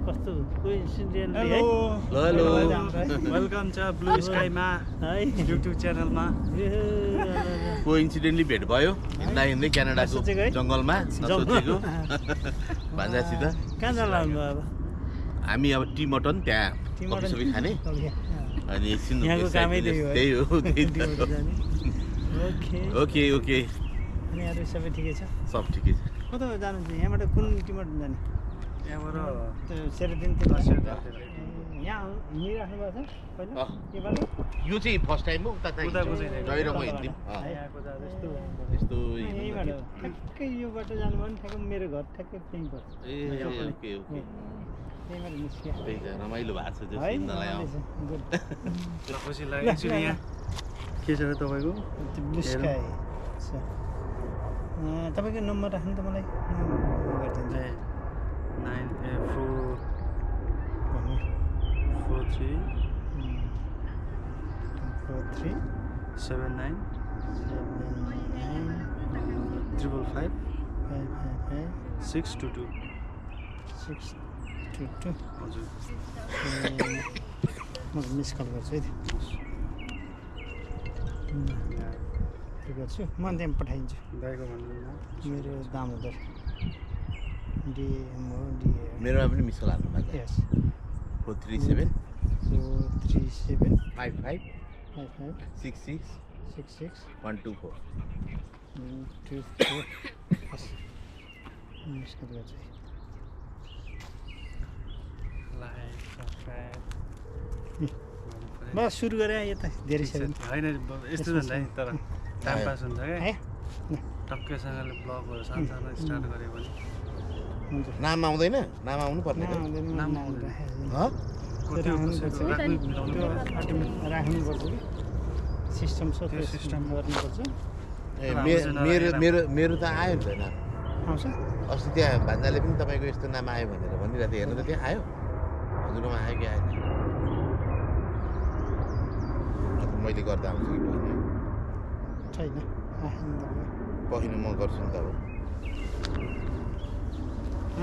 कस्तो कोइन्सिडेन्टली है hello welcome छ ब्लू स्काईमा है युट्युब च्यानलमा कोइन्सिडेन्टली भेट भयो हिँड्दा हिँड्दै क्यानाडाको जङ्गलमा नसोचेको भान्जासित कहाँ जानु अब हामी अब टी मटन त्यहाँ कफी सबै खाने अनि एकछिन यहाँको कामै त्यही हो ओके ओके ओके अनि अरू सबै ठिकै छ सब ठिकै छ कता जानु चाहिँ यहाँबाट कुन टिमट जाने यहाँबाट त्यो सेरोदिन यहाँ हिँडिराख्नु भएको छ पहिला योपालि यो चाहिँ फर्स्ट टाइम हो उता चाहिँ उताको चाहिँ गएर म हिँड्थ्यौँ यहाँको त यस्तो यस्तो यहीँबाट ठ्याक्कै यो बाटो जानु भयो भने ठ्याक्कै मेरो घर ठ्याक्कै त्यहीँ पर्छ ए ओके ओके त्यहीँबाट निस्कियो त्यही त रमाइलो भएको छ त्यो है हिँड्नलाई गुड खुसी लाग्यो एक्चुअली यहाँ के छ तपाईँको ब्लु स्काई अच्छा तपाईँको नम्बर राख्नु त मलाई गरिदिन्छु 94379 555 622 हजुर म मिस कल गर्छु है त्यो गर्छु म त्यहाँ पठाइदिन्छु दाइको भन्नु मेरो दामोदर डिएमओ मेरोमा पनि मिस कल हाल्नु भएको यस 437 437 55 55 66 66 124 24 मिस कल गर्छु लाइक सब्सक्राइब बस सुरु गरेँ यता धेरै छ होइन यस्तो हुन्छ है तर टाइम पास हुन्छ क्या है टक्कैसँगले ब्लगहरू सानो सानो स्टार्ट गऱ्यो भने हुन्छ नाम आउँदैन नाम आउनु पर्ने नाम आउँदैन। राख्नुपर्छ कि सिस्टम छ त्यो सिस्टम गर्नुपर्छ ए मेरो मेरो मेरो त आयो नि त नाम आउँछ अस्ति त्यहाँ भान्जाले पनि तपाईँको यस्तो नाम आयो भनेर भनिरहेको थियो हेर्नु त त्यहाँ आयो हजुरमा आयो कि आएन मैले गर्दा आउँछु कि छैन पहिलो म गर्छु नि त अब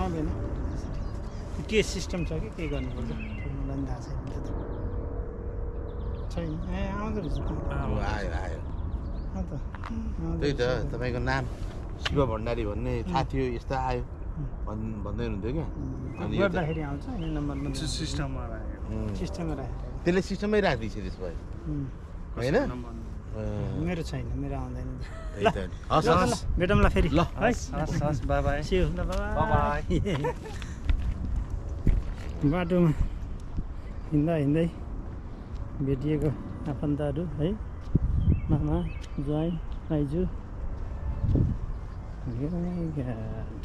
आउँदैन के सिस्टम छ कि के गर्नुपर्छ मलाई पनि थाहा छैन छैन ए आउँदो रहेछ त आयो आयो त त्यही त तपाईँको नाम शिव भण्डारी भन्ने थाहा थियो यस्तो आयो भन्दै हुनुहुन्थ्यो क्या अनि यो त गर्दाखेरि आउँछ यो नम्बरमा सिस्टममा राखेको सिस्टममा राखेर त्यसले सिस्टममै राखिदिन्छ त्यस भयो होइन मेरो छैन मेरो आउँदैन त्यही त हस् हस् भेटौँला फेरि ल हस् हस् बाई बाई सियो ल बाई बाटोमा हिँड्दा हिँड्दै भेटिएको आफन्तहरू है मामा ज्वाइँ आइजू Oh my God.